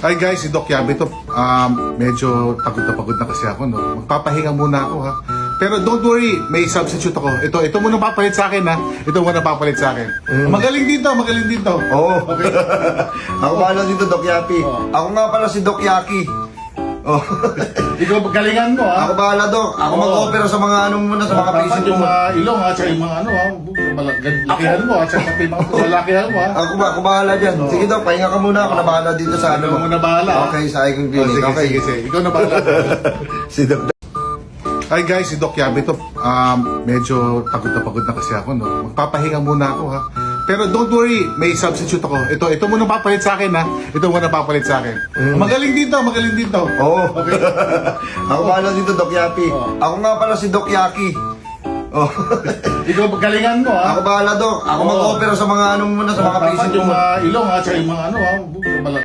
Hi guys, si Doc Yabi to. Medyo pagod na kasi ako, no? Magpapahinga muna ako, ha? Pero don't worry, may substitute ako. Ito muna papalit sa akin, ha? Ito muna papalit sa akin. Magaling dito. Oo. Okay. Ako pala dito, Doc Yapi. Oo. Ako nga pala si Doc Yaki. Oh. Ikaw, galingan mo, ha? Ako bahala, Doc. Ako Oo. mag-opera sa mga ano muna, sa mga Dapat patient yung mo. mga ilong, ha? Tsaka yung mga ano, ha? Lakihan mo, ha? Tsaka pati mga lakihan mo, ha? Ako bahala dyan. Sige, Doc, pahinga ka muna. Ako na bahala dito sa ano Ikaw mo. muna bahala, ha? Okay, sa aking Oh, clinic. Okay. sige. Ikaw na bahala. Si Doc. Hi guys, si Doc Yabi to. Medyo pagod na kasi ako, no? Magpapahinga muna ako, ha? Pero don't worry, may substitute ako. Ito muna papalit sa akin, ha? Ito muna papalit sa akin. Magaling dito. Oo. Okay. Ako bahala dito, Doc Yapi. Oo. Ako nga pala si Doc Yaki. Oh. Ikaw, galingan mo, ha? Ako bahala, Doc. Ako Oo. mag-opera sa mga ano muna, sa mga Dapat patient yung mo. mga ilong, ha? Tsaka yung mga ano, ha?